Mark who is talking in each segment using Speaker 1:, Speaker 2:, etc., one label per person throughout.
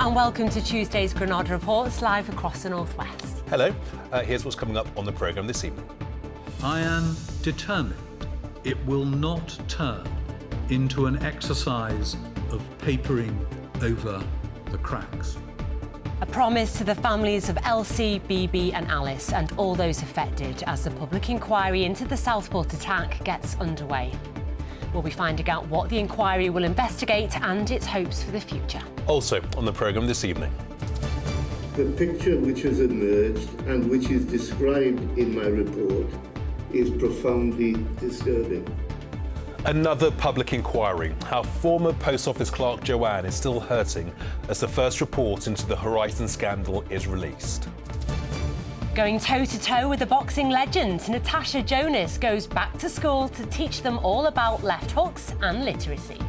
Speaker 1: and welcome to Tuesday's Granada Reports, live across the northwest.
Speaker 2: Hello, here's what's coming up on the programme this evening.
Speaker 3: I am determined it will not turn into an exercise of papering over the cracks.
Speaker 1: A promise to the families of Elsie, BB and Alice and all those affected as the public inquiry into the Southport attack gets underway. We'll be finding out what the inquiry will investigate and its hopes for the future.
Speaker 2: Also on the programme this evening.
Speaker 4: The picture which has emerged and which is described in my report is profoundly disturbing.
Speaker 2: Another public inquiry. How former Post Office clerk Joanne is still hurting as the first report into the Horizon scandal is released.
Speaker 1: Going toe-to-toe with the boxing legend, Natasha Jonas goes back to school to teach them all about left hooks and literacy.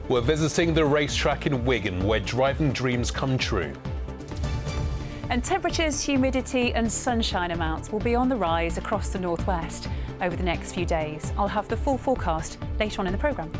Speaker 2: We're visiting the racetrack in Wigan, where driving dreams come true.
Speaker 5: And temperatures, humidity and sunshine amounts will be on the rise across the northwest over the next few days. I'll have the full forecast later on in the programme.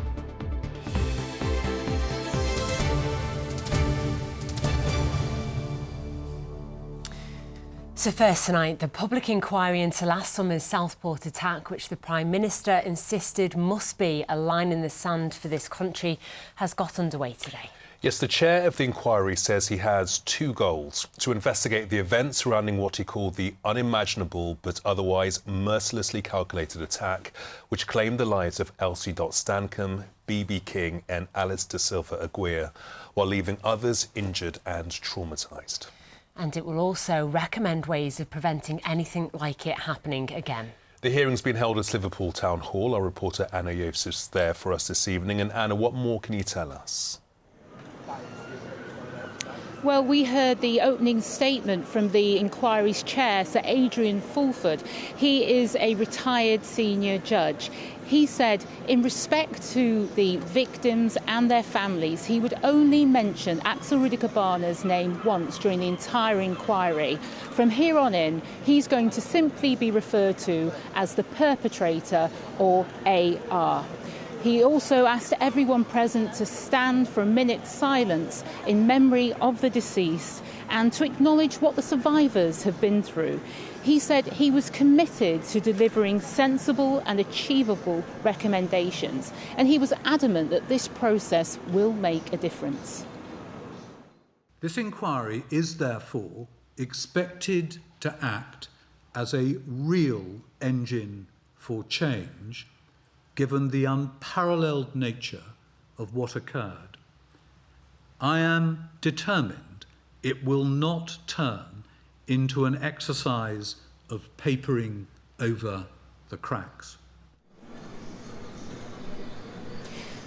Speaker 1: So first tonight, the public inquiry into last summer's Southport attack, which the Prime Minister insisted must be a line in the sand for this country, has got underway today.
Speaker 2: Yes, the chair of the inquiry says he has two goals: to investigate the events surrounding what he called the unimaginable but otherwise mercilessly calculated attack, which claimed the lives of Elsie Stancombe, BB King and Alice Da Silva Aguirre, while leaving others injured and traumatised.
Speaker 1: And it will also recommend ways of preventing anything like it happening again.
Speaker 2: The hearing's been held at Liverpool Town Hall. Our reporter Anna Yosef's there for us this evening. And Anna, what more can you tell us?
Speaker 6: Well, we heard the opening statement from the inquiry's chair, Sir Adrian Fulford. He is a retired senior judge. He said, in respect to the victims and their families, he would only mention Axel Rudikabana's name once during the entire inquiry. From here on in, he's going to simply be referred to as the perpetrator, or AR. He also asked everyone present to stand for a minute's silence in memory of the deceased and to acknowledge what the survivors have been through. He said he was committed to delivering sensible and achievable recommendations, and he was adamant that this process will make a difference.
Speaker 3: This inquiry is therefore expected to act as a real engine for change, given the unparalleled nature of what occurred. I am determined it will not turn into an exercise of papering over the cracks.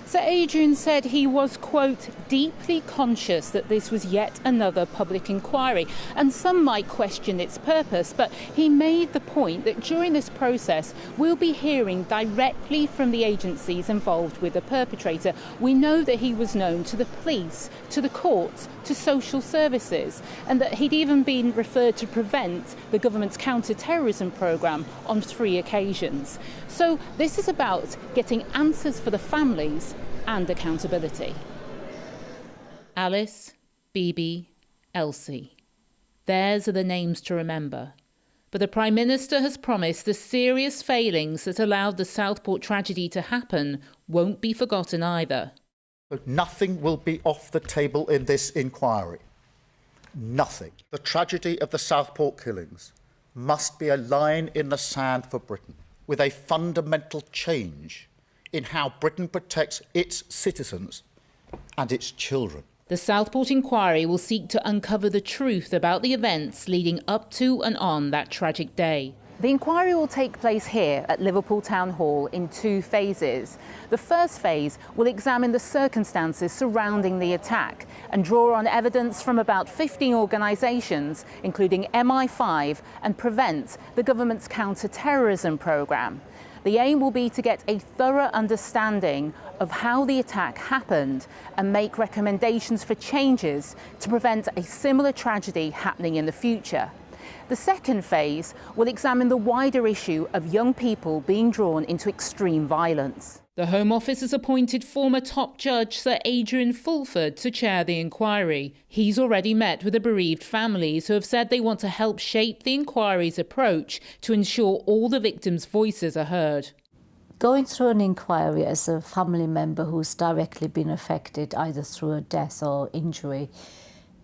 Speaker 6: Sir Adrian said he was, quote, deeply conscious that this was yet another public inquiry, and some might question its purpose, but he made the point that during this process we'll be hearing directly from the agencies involved with the perpetrator. We know that he was known to the police, to the courts, to social services, and that he'd even been referred to prevent the government's counter-terrorism programme on 3 occasions. So this is about getting answers for the families and accountability. Alice, BB, Elsie. Theirs are the names to remember. But the Prime Minister has promised the serious failings that allowed the Southport tragedy to happen won't be forgotten either.
Speaker 7: Nothing will be off the table in this inquiry. Nothing. The tragedy of the Southport killings must be a line in the sand for Britain, with a fundamental change in how Britain protects its citizens and its children.
Speaker 6: The Southport Inquiry will seek to uncover the truth about the events leading up to and on that tragic day. The inquiry will take place here at Liverpool Town Hall in 2 phases. The first phase will examine the circumstances surrounding the attack and draw on evidence from about 15 organisations, including MI5 and Prevent, the government's counter-terrorism programme. The aim will be to get a thorough understanding of how the attack happened and make recommendations for changes to prevent a similar tragedy happening in the future. The second phase will examine the wider issue of young people being drawn into extreme violence.
Speaker 8: The Home Office has appointed former top judge Sir Adrian Fulford to chair the inquiry. He's already met with the bereaved families who have said they want to help shape the inquiry's approach to ensure all the victims' voices are heard.
Speaker 9: Going through an inquiry as a family member who's directly been affected either through a death or injury,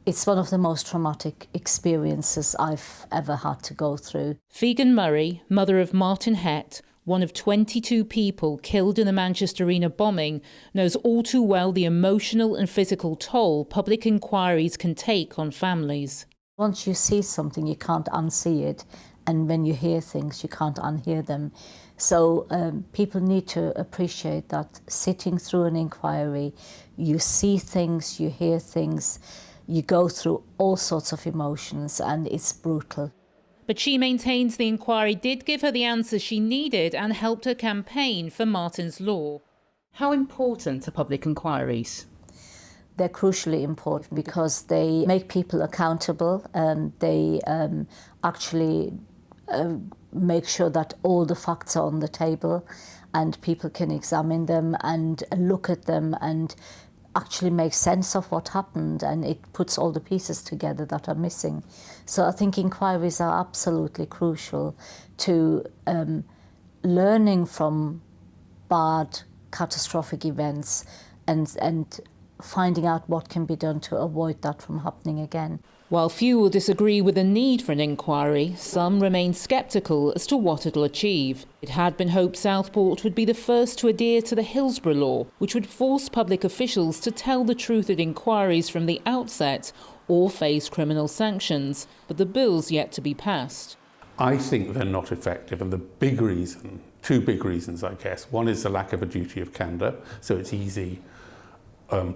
Speaker 9: it's one of the most traumatic experiences I've ever had to go through.
Speaker 8: Figan Murray, mother of Martin Hett, one of 22 people killed in the Manchester Arena bombing, knows all too well the emotional and physical toll public inquiries can take on families.
Speaker 9: Once you see something, you can't unsee it, and when you hear things, you can't unhear them. So people need to appreciate that sitting through an inquiry, you see things, you hear things, you go through all sorts of emotions, and it's brutal.
Speaker 8: But she maintains the inquiry did give her the answers she needed and helped her campaign for Martin's law.
Speaker 6: How important are public inquiries?
Speaker 9: They're crucially important because they make people accountable, and they actually make sure that all the facts are on the table and people can examine them and look at them and actually make sense of what happened, and it puts all the pieces together that are missing. So I think inquiries are absolutely crucial to learning from bad, catastrophic events and finding out what can be done to avoid that from happening again.
Speaker 8: While few will disagree with the need for an inquiry, some remain sceptical as to what it'll achieve. It had been hoped Southport would be the first to adhere to the Hillsborough law, which would force public officials to tell the truth at inquiries from the outset or face criminal sanctions, but the bill's yet to be passed.
Speaker 10: I think they're not effective, and the big reason, two big reasons I guess. One is the lack of a duty of candour, so it's easy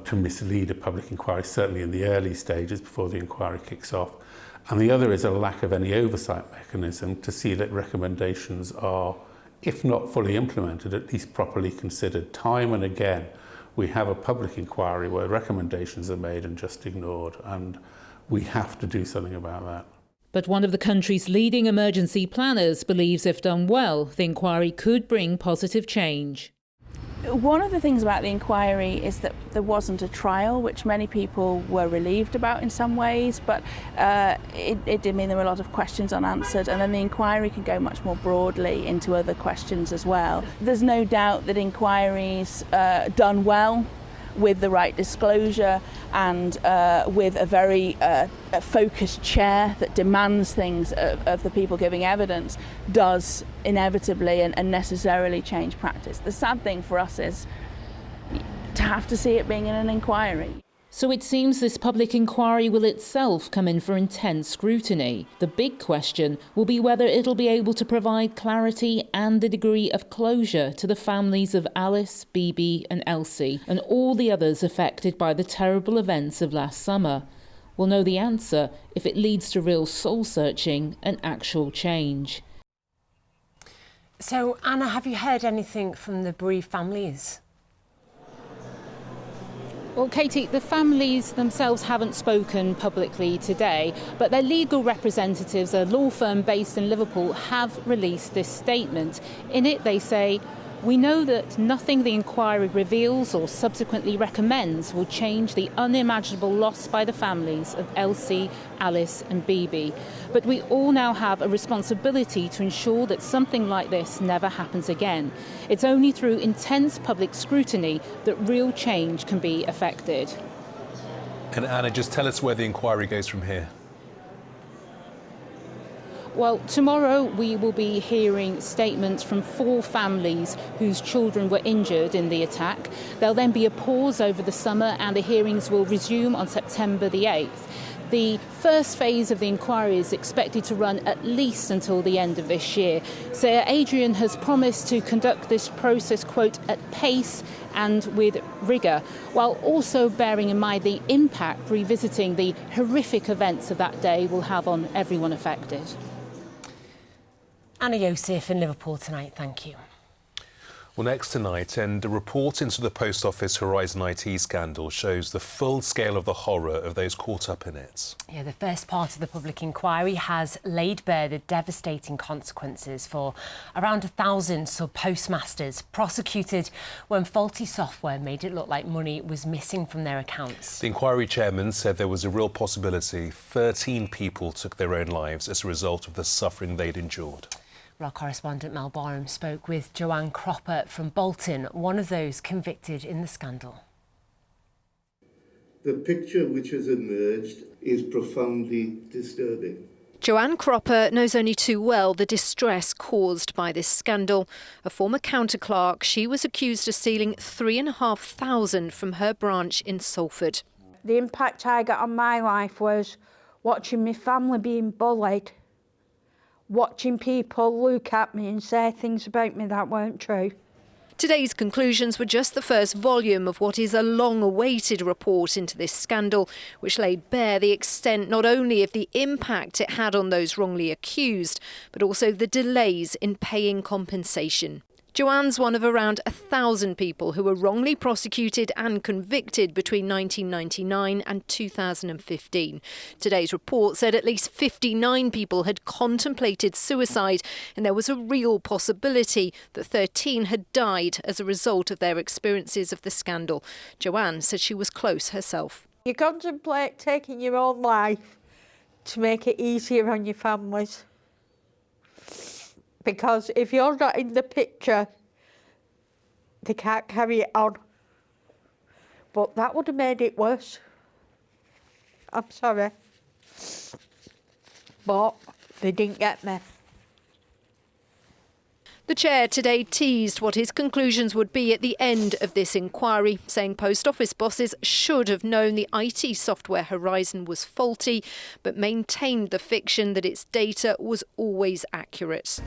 Speaker 10: to mislead a public inquiry, certainly in the early stages before the inquiry kicks off. And the other is a lack of any oversight mechanism to see that recommendations are, if not fully implemented, at least properly considered. Time and again, we have a public inquiry where recommendations are made and just ignored, and we have to do something about that.
Speaker 8: But one of the country's leading emergency planners believes if done well, the inquiry could bring positive change.
Speaker 11: One of the things about the inquiry is that there wasn't a trial, which many people were relieved about in some ways, but it did mean there were a lot of questions unanswered, and then the inquiry can go much more broadly into other questions as well. There's no doubt that inquiries done well, with the right disclosure and with a very focused chair that demands things of the people giving evidence, does inevitably and necessarily change practice. The sad thing for us is to have to see it being in an inquiry.
Speaker 8: So it seems this public inquiry will itself come in for intense scrutiny. The big question will be whether it'll be able to provide clarity and a degree of closure to the families of Alice, BB and Elsie and all the others affected by the terrible events of last summer. We'll know the answer if it leads to real soul-searching and actual change.
Speaker 1: So, Anna, have you heard anything from the bereaved families?
Speaker 6: Well, Katie, the families themselves haven't spoken publicly today, but their legal representatives, a law firm based in Liverpool, have released this statement. In it, they say, "We know that nothing the inquiry reveals or subsequently recommends will change the unimaginable loss by the families of Elsie, Alice and BB. But we all now have a responsibility to ensure that something like this never happens again. It's only through intense public scrutiny that real change can be effected."
Speaker 2: And Anna, just tell us where the inquiry goes from here.
Speaker 6: Well, tomorrow we will be hearing statements from 4 families whose children were injured in the attack. There'll then be a pause over the summer and the hearings will resume on September the 8th. The first phase of the inquiry is expected to run at least until the end of this year. Sir Adrian has promised to conduct this process, quote, at pace and with rigour, while also bearing in mind the impact revisiting the horrific events of that day will have on everyone affected.
Speaker 1: Anna Yosef in Liverpool tonight, thank you.
Speaker 2: Well, next tonight, and a report into the Post Office Horizon IT scandal shows the full scale of the horror of those caught up in it. Yeah, the first part of the public inquiry has laid bare the devastating consequences for around 1,000 sub-postmasters prosecuted when faulty software made it look like money was missing from their accounts. The inquiry chairman said there was a real possibility 13 people took their own lives as a result of the suffering they'd endured. Our correspondent Mel Barham spoke with Joanne Cropper from Bolton, one of those convicted in the scandal.
Speaker 4: The picture which has emerged is profoundly disturbing.
Speaker 12: Joanne Cropper knows only too well the distress caused by this scandal. A former counter clerk, she was accused of stealing £3,500 from her branch in Salford.
Speaker 13: The impact I got on my life was watching my family being bullied, watching people look at me and say things about me that weren't true.
Speaker 12: Today's conclusions were just the first volume of what is a long-awaited report into this scandal, which laid bare the extent not only of the impact it had on those wrongly accused, but also the delays in paying compensation. Joanne's one of around 1,000 people who were wrongly prosecuted and convicted between 1999 and 2015. Today's report said at least 59 people had contemplated suicide, and there was a real possibility that 13 had died as a result of their experiences of the scandal. Joanne said she was close herself.
Speaker 13: You contemplate taking your own life to make it easier on your families. Because if you're not in the picture, they can't carry it on. But that would have made it worse. I'm sorry. But they didn't get me.
Speaker 12: The chair today teased what his conclusions would be at the end of this inquiry, saying Post Office bosses should have known the IT software Horizon was faulty, but maintained the fiction that its data was always accurate.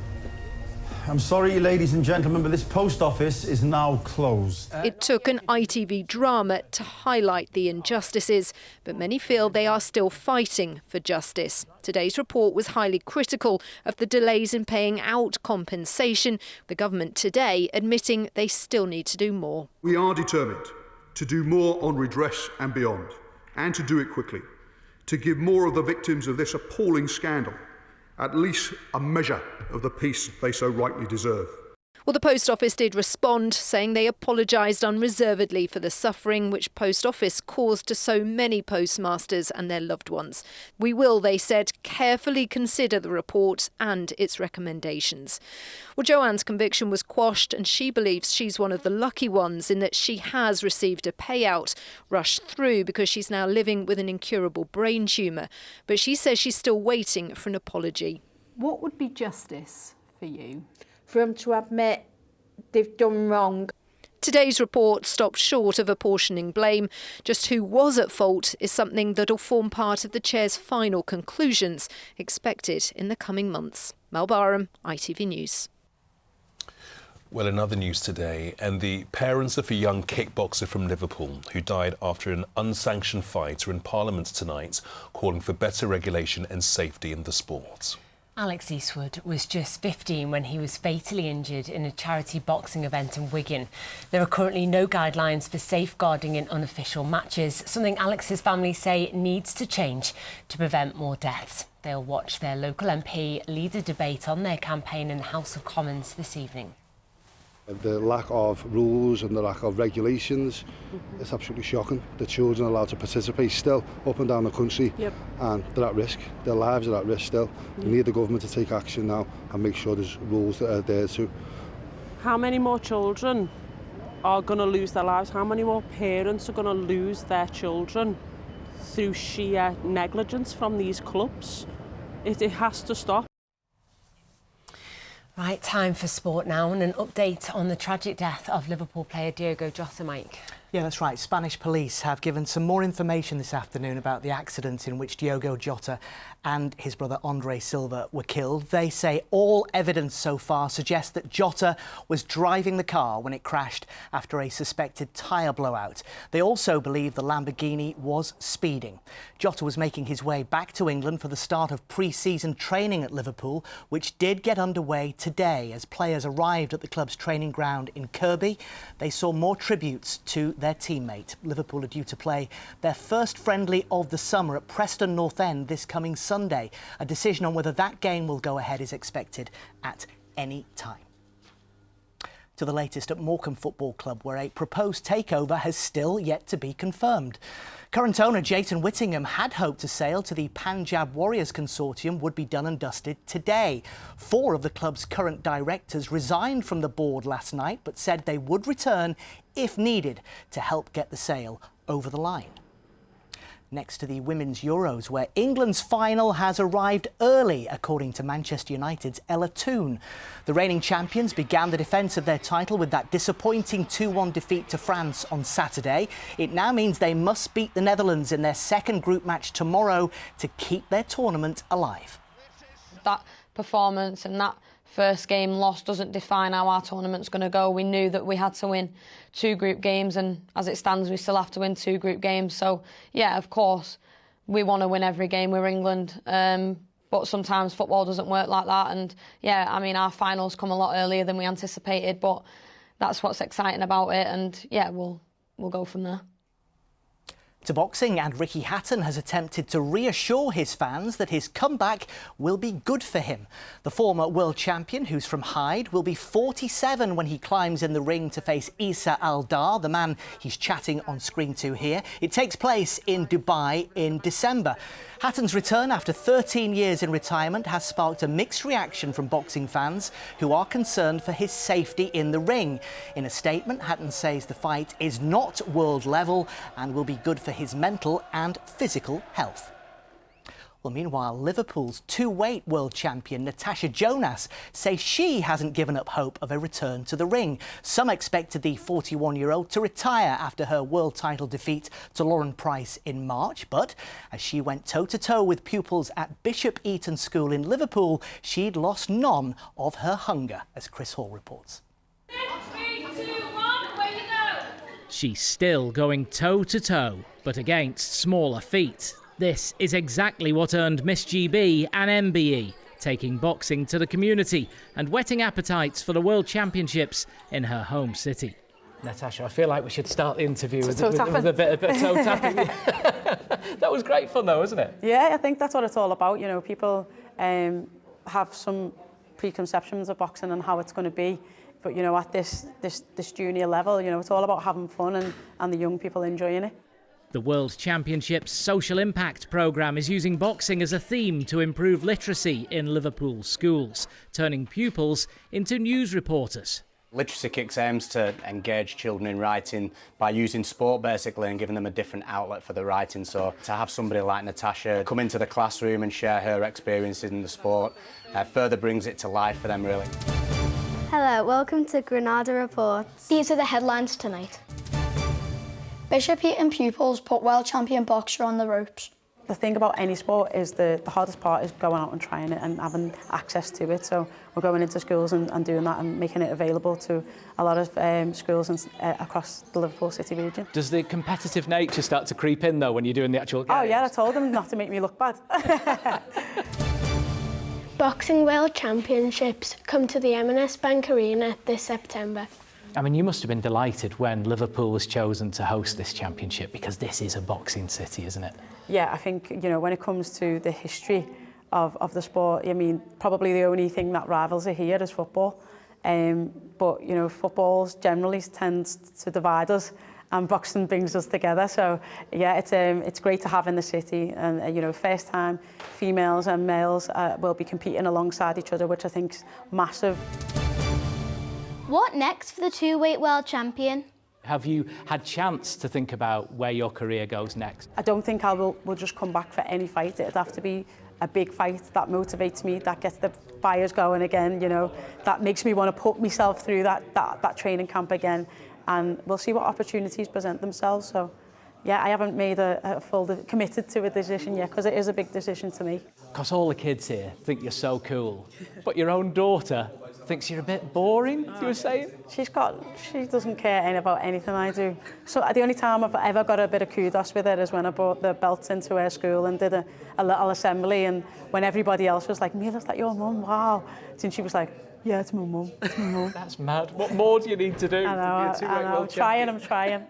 Speaker 14: I'm sorry, ladies and gentlemen, but this post office is now closed.
Speaker 12: It took an ITV drama to highlight the injustices, but many feel they are still fighting for justice. Today's report was highly critical of the delays in paying out compensation, the government today admitting they still need to do more.
Speaker 15: We are determined to do more on redress and beyond, and to do it quickly, to give more of the victims of this appalling scandal at least a measure of the peace they so rightly deserve.
Speaker 12: Well, the Post Office did respond, saying they apologised unreservedly for the suffering which Post Office caused to so many postmasters and their loved ones. We will, they said, carefully consider the report and its recommendations. Well, Joanne's conviction was quashed, and she believes she's one of the lucky ones in that she has received a payout rushed through because she's now living with an incurable brain tumour. But she says she's still waiting for an apology.
Speaker 5: What would be justice for you?
Speaker 13: For them to admit they've done wrong.
Speaker 12: Today's report stopped short of apportioning blame. Just who was at fault is something that'll form part of the chair's final conclusions, expected in the coming months. Mel Barham, ITV News.
Speaker 2: Well, in other news today, and the parents of a young kickboxer from Liverpool who died after an unsanctioned fight are in Parliament tonight, calling for better regulation and safety in the sport.
Speaker 1: Alex Eastwood was just 15 when he was fatally injured in a charity boxing event in Wigan. There are currently no guidelines for safeguarding in unofficial matches, something Alex's family say needs to change to prevent more deaths. They'll watch their local MP lead a debate on their campaign in the House of Commons this evening.
Speaker 16: The lack of rules and the lack of regulations, it's absolutely shocking. The children are allowed to participate still up and down the country, and they're at risk. Their lives are at risk still. We need the government to take action now and make sure there's rules that are there too.
Speaker 17: How many more children are going to lose their lives? How many more parents are going to lose their children through sheer negligence from these clubs? It has to stop.
Speaker 1: Right, time for sport now, and an update on the tragic death of Liverpool player Diogo Jota, Mike.
Speaker 18: Yeah, that's right. Spanish police have given some more information this afternoon about the accident in which Diogo Jota and his brother Andre Silva were killed. They say all evidence so far suggests that Jota was driving the car when it crashed after a suspected tyre blowout. They also believe the Lamborghini was speeding. Jota was making his way back to England for the start of pre-season training at Liverpool, which did get underway today as players arrived at the club's training ground in Kirkby. They saw more tributes to their teammate. Liverpool are due to play their first friendly of the summer at Preston North End this coming Sunday. A decision on whether that game will go ahead is expected at any time. To the latest at Morecambe Football Club, where a proposed takeover has still yet to be confirmed. Current owner Jayton Whittingham had hoped to sale to the Punjab Warriors consortium would be done and dusted today. 4 of the club's current directors resigned from the board last night, but said they would return if needed to help get the sale over the line. Next to the Women's Euros, where England's final has arrived early, according to Manchester United's Ella Toone. The reigning champions began the defence of their title with that disappointing 2-1 defeat to France on Saturday. It now means they must beat the Netherlands in their second group match tomorrow to keep their tournament alive.
Speaker 19: That performance and that first game loss doesn't define how our tournament's going to go. We knew that we had to win 2 group games, and as it stands, we still have to win 2 group games. So, yeah, of course, we want to win every game. We're England, but sometimes football doesn't work like that. And, yeah, I mean, our finals come a lot earlier than we anticipated, but that's what's exciting about it. And, yeah, we'll go from there.
Speaker 18: To boxing, and Ricky Hatton has attempted to reassure his fans that his comeback will be good for him. The former world champion, who's from Hyde, will be 47 when he climbs in the ring to face Isa Al-Dar, the man he's chatting on screen to here. It takes place in Dubai in December. Hatton's return after 13 years in retirement has sparked a mixed reaction from boxing fans who are concerned for his safety in the ring. In a statement, Hatton says the fight is not world level and will be good for his mental and physical health. Well, meanwhile, Liverpool's 2-weight world champion Natasha Jonas says she hasn't given up hope of a return to the ring. Some expected the 41-year-old to retire after her world title defeat to Lauren Price in March, but as she went toe-to-toe with pupils at Bishop Eton School in Liverpool, she'd lost none of her hunger, as Chris Hall reports.
Speaker 20: 3, 2, 1, away you go!
Speaker 21: She's still going toe-to-toe, but against smaller feet. This is exactly what earned Miss GB an MBE, taking boxing to the community and whetting appetites for the World Championships in her home city.
Speaker 22: Natasha, I feel like we should start the interview with a bit of toe tapping. That was great fun though, wasn't it?
Speaker 23: Yeah, I think that's what it's all about. You know, people have some preconceptions of boxing and how it's going to be. But, you know, at this junior level, you know, it's all about having fun and the young people enjoying it.
Speaker 21: The World Championships Social Impact programme is using boxing as a theme to improve literacy in Liverpool schools, turning pupils into news reporters.
Speaker 24: Literacy Kicks aims to engage children in writing by using sport basically and giving them a different outlet for the writing. So to have somebody like Natasha come into the classroom and share her experiences in the sport further brings it to life for them really.
Speaker 25: Hello, welcome to Granada Reports. These are the headlines tonight. Bishop Eton pupils put world champion boxer on the ropes.
Speaker 23: The thing about any sport is the hardest part is going out and trying it and having access to it. So we're going into schools and doing that and making it available to a lot of schools across the Liverpool City region.
Speaker 22: Does the competitive nature start to creep in though when you're doing the actual games?
Speaker 23: Oh yeah, I told them not to make me look bad.
Speaker 25: Boxing World Championships come to the M&S Bank Arena this September.
Speaker 22: I mean, you must have been delighted when Liverpool was chosen to host this championship because this is a boxing city, isn't it?
Speaker 23: Yeah, I think, you know, when it comes to the history of the sport, I mean, probably the only thing that rivals it here is football. But, you know, football generally tends to divide us and boxing brings us together. So, yeah, it's great to have in the city. And, you know, first time females and males will be competing alongside each other, which I think is massive.
Speaker 25: What next for the 2-weight world champion?
Speaker 22: Have you had chance to think about where your career goes next?
Speaker 23: I don't think I will just come back for any fight. It'd have to be a big fight that motivates me, that gets the fires going again, you know, that makes me want to put myself through that training camp again. and we'll see what opportunities present themselves. So, yeah, I haven't made a full committed to a decision yet, because it is a big decision to me.
Speaker 22: Because all the kids here think you're so cool, but your own daughter thinks you're a bit boring, you were saying?
Speaker 23: She doesn't care about anything I do. So the only time I've ever got a bit of kudos with her is when I brought the belt into her school and did a little assembly, and when everybody else was like, Neil, is that your mum? Wow. And she was like, yeah, it's my mum. It's my mum.
Speaker 22: That's mad. What more do you need to do?
Speaker 23: I know, I'm trying.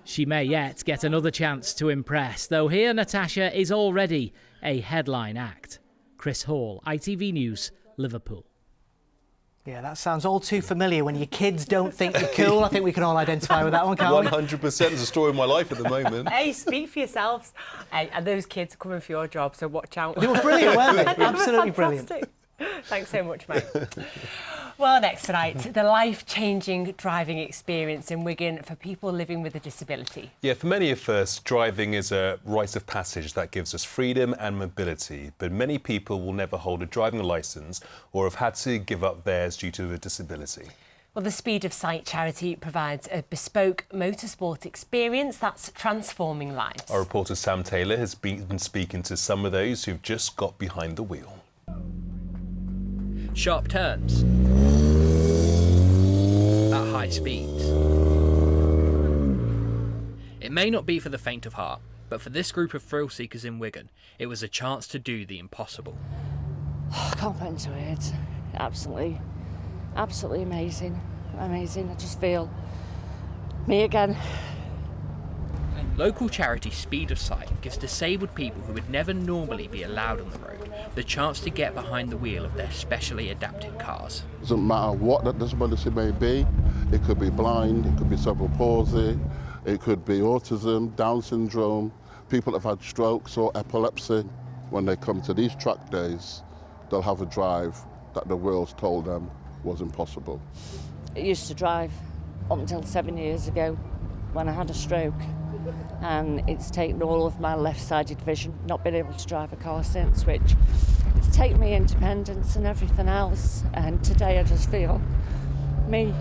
Speaker 21: She may yet get another chance to impress, though here Natasha is already a headline act. Chris Hall, ITV News, Liverpool.
Speaker 18: Yeah, that sounds all too familiar. When your kids don't think you're cool, I think we can all identify with that one, can't we?
Speaker 2: 100% is a story of my life at the moment.
Speaker 1: Hey, speak for yourselves. Hey, and those kids are coming for your job, so watch out.
Speaker 18: They were brilliant, weren't they? Absolutely brilliant.
Speaker 1: Thanks so much, mate. Well, next tonight, the life-changing driving experience in Wigan for people living with a disability.
Speaker 2: Yeah, for many of us, driving is a rite of passage that gives us freedom and mobility. But many people will never hold a driving licence or have had to give up theirs due to a disability.
Speaker 1: Well, the Speed of Sight charity provides a bespoke motorsport experience that's transforming lives.
Speaker 2: Our reporter Sam Taylor has been speaking to some of those who've just got behind the wheel.
Speaker 3: Sharp turns at high speeds. It may not be for the faint of heart, but for this group of thrill seekers in Wigan, it was a chance to do the impossible.
Speaker 7: I can't put into words. Absolutely amazing. Amazing. I just feel me again.
Speaker 3: Local charity Speed of Sight gives disabled people who would never normally be allowed on the road the chance to get behind the wheel of their specially adapted cars.
Speaker 9: It doesn't matter what that disability may be. It could be blind, it could be cerebral palsy, it could be autism, Down syndrome, people that have had strokes or epilepsy. When they come to these track days, they'll have a drive that the world's told them was impossible.
Speaker 7: I used to drive up until 7 years ago when I had a stroke, and it's taken all of my left-sided vision, not been able to drive a car since, which it's taken me independence and everything else, and today I just feel me.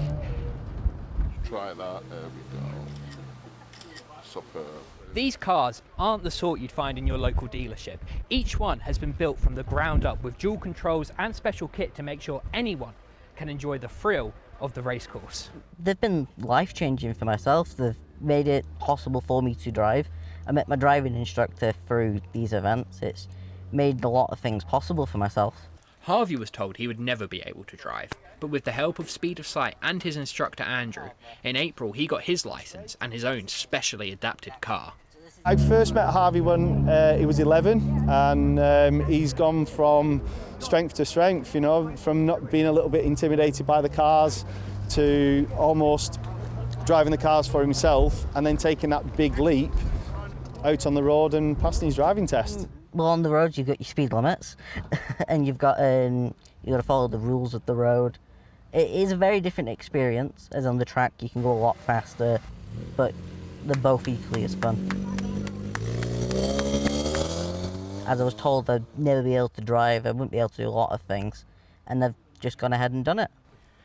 Speaker 9: Try that, there we go. Superb.
Speaker 3: These cars aren't the sort you'd find in your local dealership. Each one has been built from the ground up with dual controls and special kit to make sure anyone can enjoy the thrill of the racecourse.
Speaker 10: They've been life-changing for myself. They've made it possible for me to drive. I met my driving instructor through these events. It's made a lot of things possible for myself.
Speaker 3: Harvey was told he would never be able to drive, but with the help of Speed of Sight and his instructor Andrew, in April he got his licence and his own specially adapted car.
Speaker 11: I first met Harvey when he was 11, and he's gone from strength to strength, you know, from not being a little bit intimidated by the cars to almost driving the cars for himself, and then taking that big leap out on the road and passing his driving test.
Speaker 10: Well, on the road you've got your speed limits and you've got to follow the rules of the road. It is a very different experience, as on the track you can go a lot faster, but they're both equally as fun. As I was told I'd never be able to drive, I wouldn't be able to do a lot of things, and I've just gone ahead and done it.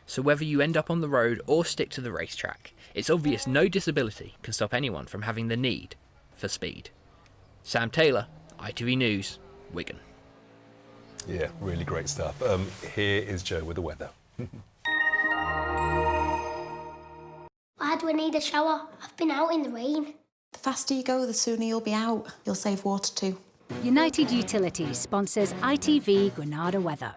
Speaker 3: So whether you end up on the road or stick to the racetrack, it's obvious no disability can stop anyone from having the need for speed. Sam Taylor, ITV News, Wigan.
Speaker 2: Yeah, really great stuff. Here is Joe with the weather.
Speaker 25: Why do I need a shower? I've been out in the rain.
Speaker 26: The faster you go, the sooner you'll be out. You'll save water too.
Speaker 27: United Utilities sponsors ITV Granada Weather.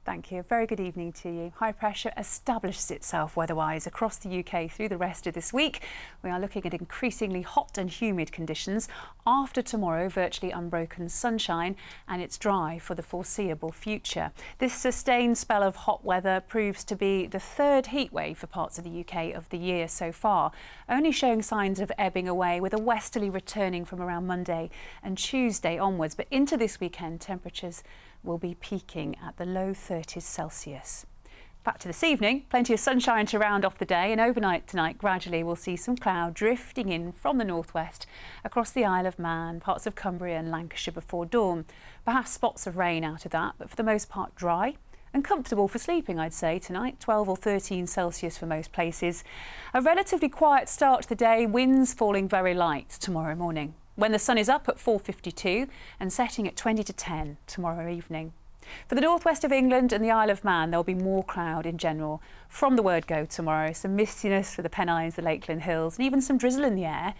Speaker 5: Thank you. A very good evening to you. High pressure establishes itself weather-wise across the UK through the rest of this week. We are looking at increasingly hot and humid conditions. After tomorrow, virtually unbroken sunshine, and it's dry for the foreseeable future. This sustained spell of hot weather proves to be the third heat wave for parts of the UK of the year so far, only showing signs of ebbing away, with a westerly returning from around Monday and Tuesday onwards. But into this weekend, temperatures will be peaking at the low 30s Celsius. Back to this evening, plenty of sunshine to round off the day, and overnight tonight gradually we'll see some cloud drifting in from the northwest across the Isle of Man, parts of Cumbria and Lancashire before dawn. Perhaps spots of rain out of that, but for the most part dry and comfortable for sleeping, I'd say, tonight. 12 or 13 Celsius for most places. A relatively quiet start to the day, winds falling very light tomorrow morning, when the sun is up at 4:52 and setting at 20 to 10 tomorrow evening. For the northwest of England and the Isle of Man, there'll be more cloud in general from the word go tomorrow. Some mistiness for the Pennines, the Lakeland Hills, and even some drizzle in the air.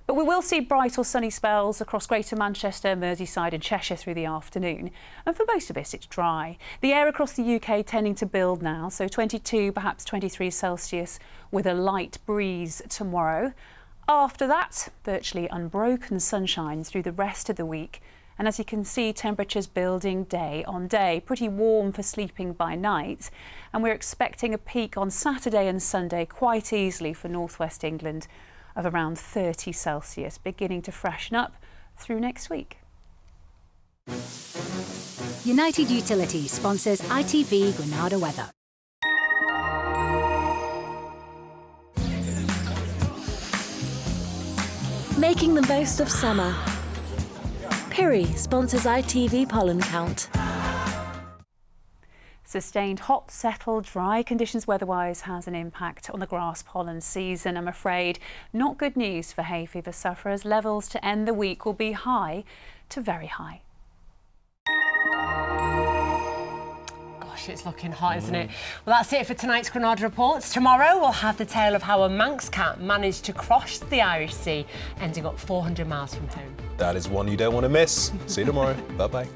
Speaker 5: But we will see bright or sunny spells across Greater Manchester, Merseyside and Cheshire through the afternoon. And for most of us, it's dry. The air across the UK tending to build now, so 22, perhaps 23 Celsius with a light breeze tomorrow. After that, virtually unbroken sunshine through the rest of the week. And as you can see, temperatures building day on day, pretty warm for sleeping by night. And we're expecting a peak on Saturday and Sunday quite easily for northwest England of around 30 Celsius, beginning to freshen up through next week.
Speaker 27: United Utilities sponsors ITV Granada Weather.
Speaker 4: Making the most of summer. Piri sponsors ITV Pollen Count.
Speaker 5: Sustained hot, settled, dry conditions weather-wise has an impact on the grass pollen season, I'm afraid. Not good news for hay fever sufferers. Levels to end the week will be high to very high.
Speaker 1: Gosh, it's looking hot, isn't it? Well, that's it for tonight's Granada Reports. Tomorrow we'll have the tale of how a Manx cat managed to cross the Irish Sea, ending up 400 miles from home.
Speaker 2: That is one you don't want to miss. See you tomorrow. Bye-bye.